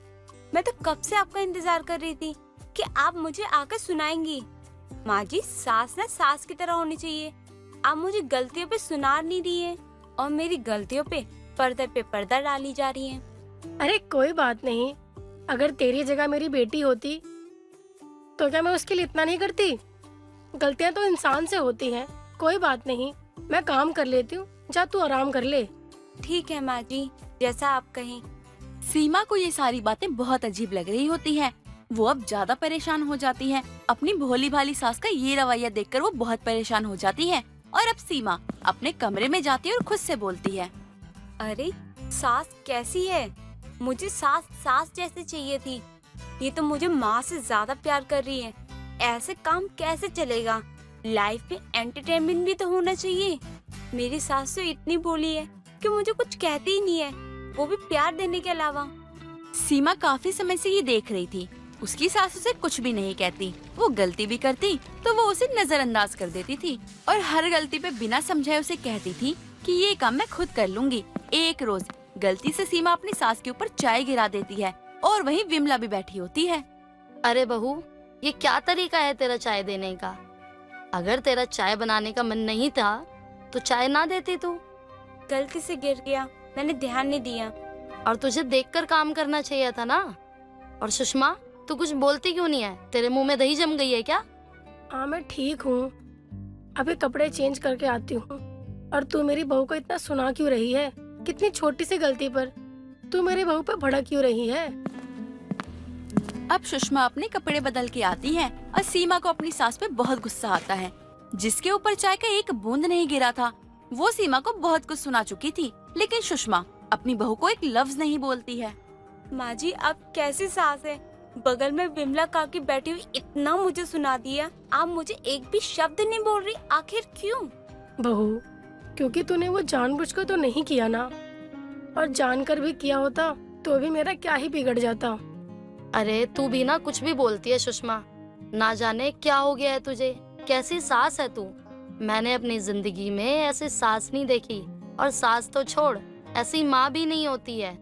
मैं तो कब से आपका इंतजार कर रही थी कि आप मुझे आकर सुनाएंगी। माँ जी, सास ना सास की तरह होनी चाहिए। आप मुझे गलतियों पे सुना नहीं रही है और मेरी गलतियों पे पर्दा डाली जा रही है। अरे कोई बात नहीं, अगर तेरी जगह मेरी बेटी होती तो क्या मैं उसके लिए इतना नहीं करती? गलतियाँ तो इंसान से होती हैं। कोई बात नहीं, मैं काम कर लेती हूँ, जा तू आराम कर ले। ठीक है माँ जी, जैसा आप कहें। सीमा को ये सारी बातें बहुत अजीब लग रही होती है। वो अब ज्यादा परेशान हो जाती है। अपनी भोली भाली सास का ये रवैया देखकर वो बहुत परेशान हो जाती है और अब सीमा अपने कमरे में जाती है और खुद से बोलती है, अरे सास कैसी है? मुझे सास सास जैसे चाहिए थी। ये तो मुझे माँ से ज्यादा प्यार कर रही है। ऐसे काम कैसे चलेगा? लाइफ में एंटरटेनमेंट भी तो होना चाहिए। मेरी सास तो इतनी भोली है कि मुझे कुछ कहती ही नहीं है, वो भी प्यार देने के अलावा। सीमा काफी समय से ये देख रही थी। उसकी सास उसे कुछ भी नहीं कहती। वो गलती भी करती तो वो उसे नजरअंदाज कर देती थी और हर गलती पे बिना समझाए उसे कहती थी कि ये काम मैं खुद कर लूंगी। एक रोज गलती से सीमा अपनी सास के ऊपर चाय गिरा देती है और वहीं विमला भी बैठी होती है। अरे बहू, ये क्या तरीका है तेरा चाय देने का? अगर तेरा चाय बनाने का मन नहीं था तो चाय ना देती तू। गलती से गिर गया, मैंने ध्यान नहीं दिया। और तुझे देखकर काम करना चाहिए था ना। और सुषमा, तू कुछ बोलती क्यों नहीं है? तेरे मुंह में दही जम गई है क्या? हाँ मैं ठीक हूँ, अभी कपड़े चेंज करके आती हूँ। और तू मेरी बहू को इतना सुना क्यों रही है? कितनी छोटी सी गलती पर तू मेरी बहू पर भड़क क्यों रही है? अब सुषमा अपने कपड़े बदल के आती है और सीमा को अपनी सास पे बहुत गुस्सा आता है। जिसके ऊपर चाय का एक बूंद नहीं गिरा था, वो सीमा को बहुत कुछ सुना चुकी थी, लेकिन सुषमा अपनी बहू को एक लफ्ज नहीं बोलती है। माँ जी, आप कैसी सास है? बगल में विमला काकी बैठी हुई इतना मुझे सुना दिया, आप मुझे एक भी शब्द नहीं बोल रही। आखिर क्यों? बहू, क्योंकि तूने वो जानबूझकर तो नहीं किया ना, और जानकर भी किया होता तो भी मेरा क्या ही बिगड़ जाता। अरे तू भी ना कुछ भी बोलती है सुषमा। ना जाने क्या हो गया है तुझे, कैसी सास है तू। मैंने अपनी जिंदगी में ऐसी सास नहीं देखी, और सास तो छोड़, ऐसी माँ भी नहीं होती है।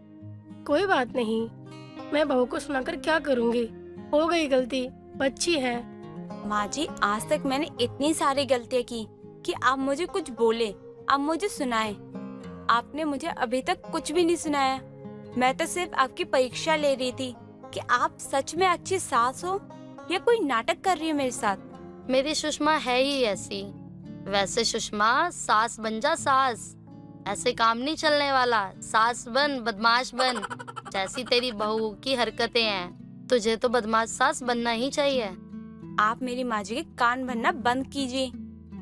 कोई बात नहीं, मैं बहू को सुनाकर क्या करूँगी? हो गई गलती, बच्ची है। माँ जी, आज तक मैंने इतनी सारी गलतियाँ की कि आप मुझे कुछ बोले, आप मुझे सुनाए। आपने मुझे अभी तक कुछ भी नहीं सुनाया। मैं तो सिर्फ आपकी परीक्षा ले रही थी कि आप सच में अच्छी सास हो या कोई नाटक कर रही है मेरे साथ। मेरी सुषमा है ही ऐसी। वैसे सुषमा, सास बन जा सास। ऐसे काम नहीं चलने वाला। सास बन, बदमाश बन। जैसी तेरी बहू की हरकतें हैं, तुझे तो बदमाश सास बनना ही चाहिए। आप मेरी माँ जी के कान भरना बंद कीजिए।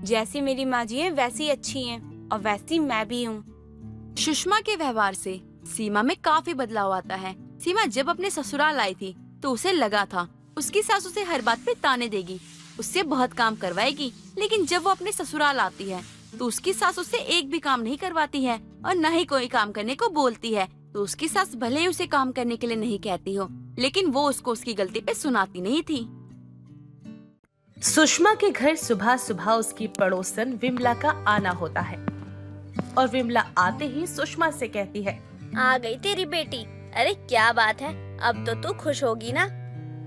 जैसी मेरी माँ जी है वैसी अच्छी है, और वैसी मैं भी हूँ। सुषमा के व्यवहार से सीमा में काफी बदलाव आता है। सीमा जब अपने ससुराल आई थी तो उसे लगा था उसकी सास उसे हर बात पे ताने देगी, उससे बहुत काम करवाएगी। लेकिन जब वो अपने ससुराल आती है तो उसकी सास उससे एक भी काम नहीं करवाती है और न ही कोई काम करने को बोलती है। तो उसकी सास भले ही उसे काम करने के लिए नहीं कहती हो, लेकिन वो उसको उसकी गलती पे सुनाती नहीं थी। सुषमा के घर सुबह सुबह उसकी पड़ोसन विमला का आना होता है और विमला आते ही सुषमा से कहती है, आ गई तेरी बेटी। अरे क्या बात है, अब तो तू खुश होगी ना?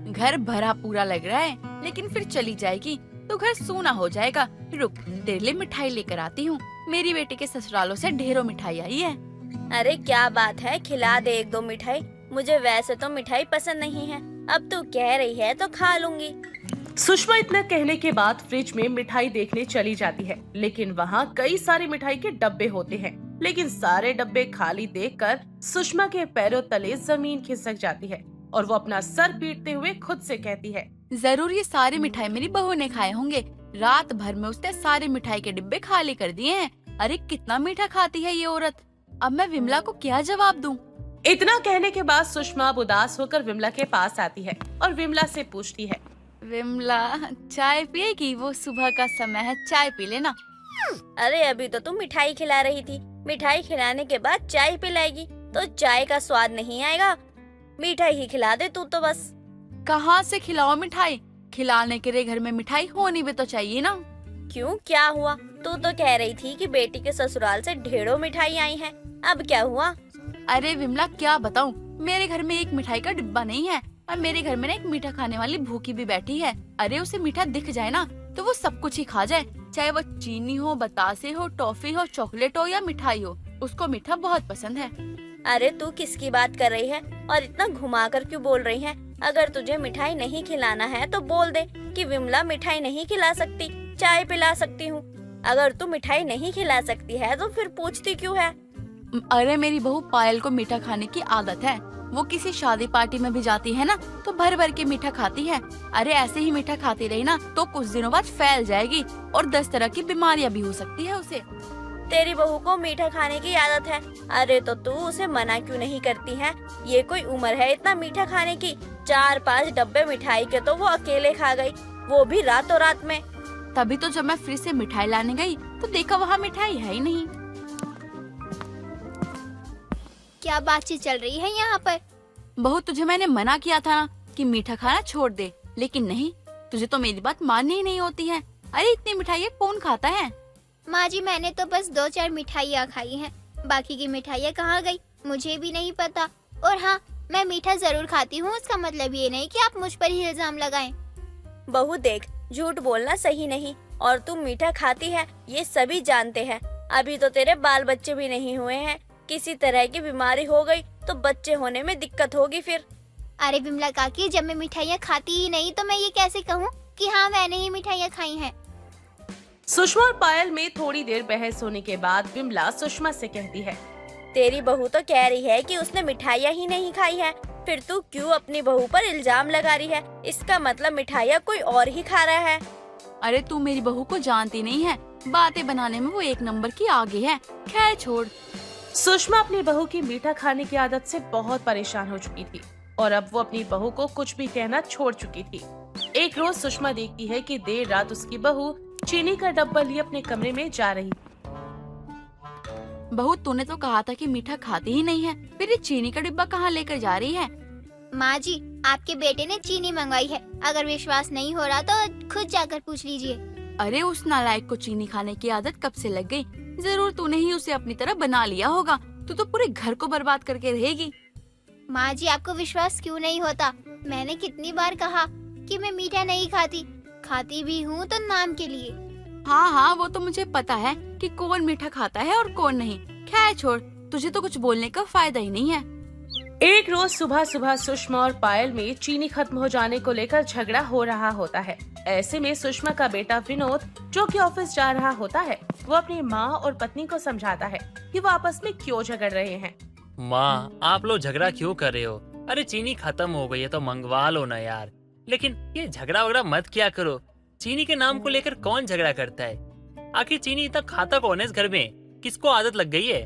घर भरा पूरा लग रहा है, लेकिन फिर चली जाएगी तो घर सूना हो जाएगा। रुक, तेरे लिए मिठाई लेकर आती हूँ। मेरी बेटी के ससुरालों से ढेरों मिठाई आई है। अरे क्या बात है, खिला दे एक दो मिठाई। मुझे वैसे तो मिठाई पसंद नहीं है, अब तू कह रही है तो खा लूंगी। सुषमा इतना कहने के बाद फ्रिज में मिठाई देखने चली जाती है, लेकिन वहाँ कई सारे मिठाई के डब्बे होते हैं। लेकिन सारे डब्बे खाली देखकर सुषमा के पैरों तले जमीन खिसक जाती है और वो अपना सर पीटते हुए खुद से कहती है, जरूर ये सारी मिठाई मेरी बहू ने खाए होंगे, रात भर में उसने सारे मिठाई के डिब्बे खाली कर दिए हैं। अरे कितना मीठा खाती है ये औरत। अब मैं विमला को क्या जवाब दूं? इतना कहने के बाद सुषमा अब उदास होकर विमला के पास आती है और विमला से पूछती है, विमला चाय पिएगी? वो सुबह का समय है, चाय पी लेना। अरे अभी तो तुम मिठाई खिला रही थी, मिठाई खिलाने के बाद चाय पिलाएगी तो चाय का स्वाद नहीं आएगा। मिठाई ही खिला दे तू तो बस। कहाँ से खिलाओ मिठाई? खिलाने के लिए घर में मिठाई होनी भी तो चाहिए ना। क्यों, क्या हुआ? तू तो कह रही थी कि बेटी के ससुराल से ढेरों मिठाई आई हैं। अब क्या हुआ? अरे विमला क्या बताऊं, मेरे घर में एक मिठाई का डिब्बा नहीं है और मेरे घर में ना एक मीठा खाने वाली भूखी भी बैठी है। अरे उसे मीठा दिख जाए ना तो वो सब कुछ ही खा जाए, चाहे वो चीनी हो, बतासे हो, टॉफी हो, चॉकलेट हो या मिठाई हो, उसको मीठा बहुत पसंद है। अरे तू किसकी बात कर रही है और इतना घुमा कर क्यों बोल रही है? अगर तुझे मिठाई नहीं खिलाना है तो बोल दे कि विमला मिठाई नहीं खिला सकती, चाय पिला सकती हूँ। अगर तू मिठाई नहीं खिला सकती है तो फिर पूछती क्यों है? अरे मेरी बहू पायल को मीठा खाने की आदत है। वो किसी शादी पार्टी में भी जाती है ना तो भर भर के मीठा खाती है। अरे ऐसे ही मीठा खाती रही ना तो कुछ दिनों बाद फैल जाएगी और 10 तरह की बीमारियां भी हो सकती है उसे। तेरी बहू को मीठा खाने की आदत है। अरे तो तू उसे मना क्यों नहीं करती है? ये कोई उम्र है इतना मीठा खाने की? 4-5 डब्बे मिठाई के तो वो अकेले खा गई, वो भी रातों रात में। तभी तो जब मैं फ्रिज से मिठाई लाने गई तो देखा वहाँ मिठाई है ही नहीं। क्या बातचीत चल रही है यहाँ पर? बहू तुझे मैंने मना किया था ना कि मीठा खाना छोड़ दे, लेकिन नहीं, तुझे तो मेरी बात माननी ही नहीं होती है। अरे इतनी मिठाइयाँ कौन खाता है? माँ जी मैंने तो बस 2-4 मिठाइयाँ खाई हैं, बाकी की मिठाइयाँ कहाँ गई मुझे भी नहीं पता। और हाँ, मैं मीठा जरूर खाती हूँ, उसका मतलब ये नहीं कि आप मुझ पर ही इल्जाम लगाएं। बहू देख, झूठ बोलना सही नहीं, और तुम मीठा खाती है ये सभी जानते हैं। अभी तो तेरे बाल बच्चे भी नहीं हुए हैं, किसी तरह की बीमारी हो गई तो बच्चे होने में दिक्कत होगी फिर। अरे विमला काकी, जब मैं मिठाइयाँ खाती ही नहीं तो मैं ये कैसे कहूँ कि हाँ मैंने ही मिठाइयाँ खाई हैं। सुषमा और पायल में थोड़ी देर बहस होने के बाद विमला सुषमा से कहती है, तेरी बहू तो कह रही है कि उसने मिठाइयाँ ही नहीं खाई है, फिर तू क्यों अपनी बहू पर इल्जाम लगा रही है? इसका मतलब मिठाइयाँ कोई और ही खा रहा है। अरे तू मेरी बहू को जानती नहीं है, बातें बनाने में वो 1 नंबर की आगे है। खैर छोड़। सुषमा अपनी बहू की मीठा खाने की आदत से बहुत परेशान हो चुकी थी और अब वो अपनी बहू को कुछ भी कहना छोड़ चुकी थी। एक रोज सुषमा देखती है कि देर रात उसकी बहू चीनी का डब्बा लिए अपने कमरे में जा रही। बहू तूने तो कहा था कि मीठा खाती ही नहीं है, फिर ये चीनी का डिब्बा कहाँ लेकर जा रही है? माँ जी, आपके बेटे ने चीनी मंगवाई है, अगर विश्वास नहीं हो रहा तो खुद जाकर पूछ लीजिए। अरे उस नालायक को चीनी खाने की आदत कब से लग गई? जरूर तूने ही उसे अपनी तरह बना लिया होगा। तू तो पूरे घर को बर्बाद करके रहेगी। माँ जी, आपको विश्वास क्यों नहीं होता? मैंने कितनी बार कहा कि मैं मीठा नहीं खाती, खाती भी हूँ तो नाम के लिए। हाँ हाँ, वो तो मुझे पता है कि कौन मीठा खाता है और कौन नहीं। खैर छोड़, तुझे तो कुछ बोलने का फायदा ही नहीं है। एक रोज सुबह सुबह सुषमा और पायल में चीनी खत्म हो जाने को लेकर झगड़ा हो रहा होता है। ऐसे में सुषमा का बेटा विनोद, जो कि ऑफिस जा रहा होता है, वो अपनी माँ और पत्नी को समझाता है कि वो आपस में क्यों झगड़ रहे हैं। माँ, आप लोग झगड़ा क्यों कर रहे हो? अरे चीनी खत्म हो गई है तो मंगवा लो ना यार। लेकिन ये झगड़ा वगड़ा मत किया करो। चीनी के नाम को लेकर कौन झगड़ा करता है? आखिर चीनी इतना खाता कौन है इस घर में? किसको आदत लग गई है?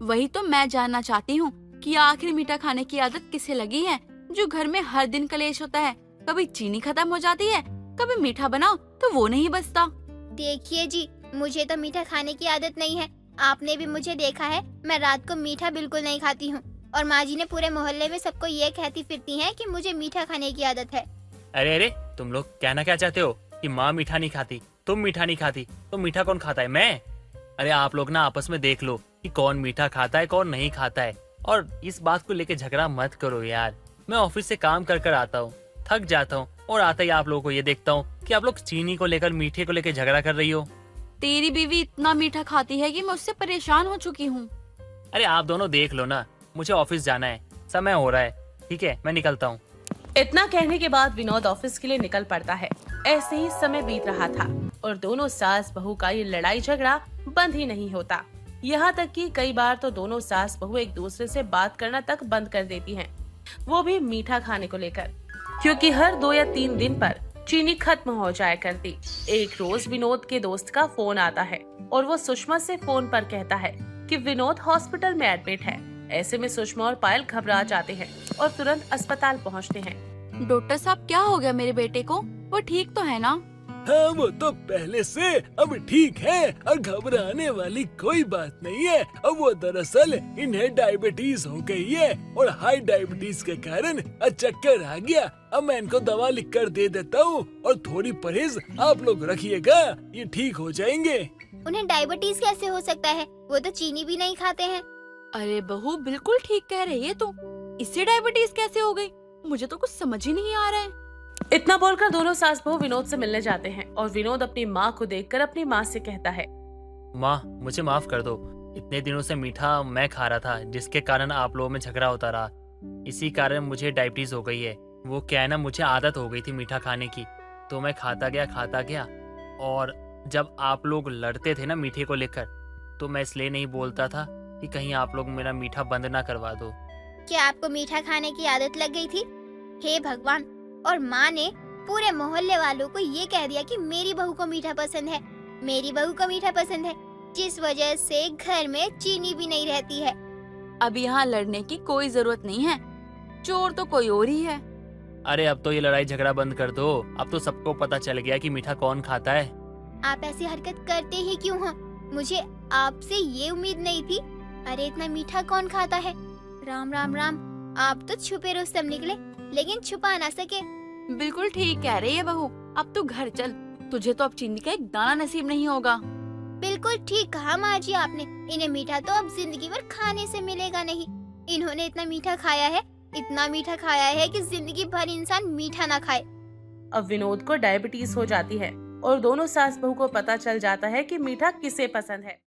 वही तो मैं जानना चाहती हूँ कि आखिर मीठा खाने की आदत किसे लगी है, जो घर में हर दिन कलेश होता है। कभी चीनी खत्म हो जाती है, कभी मीठा बनाओ तो वो नहीं बचता। देखिए जी, मुझे तो मीठा खाने की आदत नहीं है। आपने भी मुझे देखा है, मैं रात को मीठा बिल्कुल नहीं खाती हूँ। और माँ जी ने पूरे मोहल्ले में सबको ये कहती फिरती हैं कि मुझे मीठा खाने की आदत है। अरे अरे, तुम लोग कहना क्या चाहते हो कि माँ मीठा नहीं खाती, तुम मीठा नहीं खाती, तो मीठा कौन खाता है? मैं? अरे आप लोग ना आपस में देख लो कि कौन मीठा खाता है कौन नहीं खाता है, और इस बात को लेकर झगड़ा मत करो यार। मैं ऑफिस से काम कर कर आता हूँ, थक जाता हूँ, और आता ही आप लोगों को ये देखता हूँ कि आप लोग चीनी को लेकर, मीठे को लेकर झगड़ा कर रही हो। तेरी बीवी इतना मीठा खाती है कि मैं उससे परेशान हो चुकी हूँ। अरे आप दोनों देख लो ना, मुझे ऑफिस जाना है, समय हो रहा है। ठीक है, मैं निकलता हूँ। इतना कहने के बाद विनोद ऑफिस के लिए निकल पड़ता है। ऐसे ही समय बीत रहा था और दोनों सास बहू का ये लड़ाई झगड़ा बंद ही नहीं होता। यहाँ तक कि कई बार तो दोनों सास बहू एक दूसरे से बात करना तक बंद कर देती हैं, वो भी मीठा खाने को लेकर। क्योंकि हर 2 या 3 दिन पर चीनी खत्म हो जाया करती। एक रोज विनोद के दोस्त का फोन आता है और वो सुषमा से फोन पर कहता है कि विनोद हॉस्पिटल में एडमिट है। ऐसे में सुषमा और पायल घबरा जाते हैं और तुरंत अस्पताल पहुंचते हैं। डॉक्टर साहब, क्या हो गया मेरे बेटे को? वो ठीक तो है ना? हाँ, वो तो पहले से अब ठीक है और घबराने वाली कोई बात नहीं है। अब वो दरअसल इन्हें डायबिटीज हो गई है और हाई डायबिटीज के कारण चक्कर आ गया। अब मैं इनको दवा लिख कर दे देता हूँ और थोड़ी परहेज आप लोग रखिएगा, ये ठीक हो जाएंगे। उन्हें डायबिटीज कैसे हो सकता है? वो तो चीनी भी नहीं खाते हैं। अरे बहू, बिल्कुल ठीक कह रही है तू। इससे डायबिटीज कैसे हो गई? मुझे तो कुछ समझ ही नहीं आ रहा है। इतना बोलकर दोनों सास बहू विनोद से मिलने जाते हैं और विनोद अपनी माँ को देखकर अपनी माँ से कहता है, माँ मुझे माफ कर दो। इतने दिनों से मीठा मैं खा रहा था, जिसके कारण आप लोगों में झगड़ा होता रहा। इसी कारण मुझे डायबिटीज हो गई है। वो क्या है ना, मुझे आदत हो गई थी मीठा खाने की, तो मैं खाता गया और जब आप लोग लड़ते थे ना मीठे को लेकर, तो मैं इसलिए नहीं बोलता था कि कहीं आप लोग मेरा मीठा बंद ना करवा दो। क्या आपको मीठा खाने की आदत लग गई थी? हे भगवान! और माँ ने पूरे मोहल्ले वालों को ये कह दिया कि मेरी बहू को मीठा पसंद है, मेरी बहू को मीठा पसंद है, जिस वजह से घर में चीनी भी नहीं रहती है। अब यहाँ लड़ने की कोई जरूरत नहीं है, चोर तो कोई और ही है। अरे अब तो ये लड़ाई झगड़ा बंद कर दो। अब तो सबको पता चल गया कि मीठा कौन खाता है। आप ऐसी हरकत करते ही क्यों हैं? मुझे आपसे ये उम्मीद नहीं थी। अरे इतना मीठा कौन खाता है? राम राम राम। आप तो छुपे रुस्तम निकले, लेकिन छुपा ना सके। बिल्कुल ठीक कह रही है बहू। अब तू घर चल, तुझे तो अब चीनी का एक दाना नसीब नहीं होगा। बिल्कुल ठीक कहा माँ जी आपने। इन्हें मीठा तो अब जिंदगी भर खाने से मिलेगा नहीं। इन्होंने इतना मीठा खाया है, इतना मीठा खाया है कि जिंदगी भर इंसान मीठा ना खाए। अब विनोद को डायबिटीज हो जाती है और दोनों सास बहू को पता चल जाता है कि मीठा किसे पसंद है।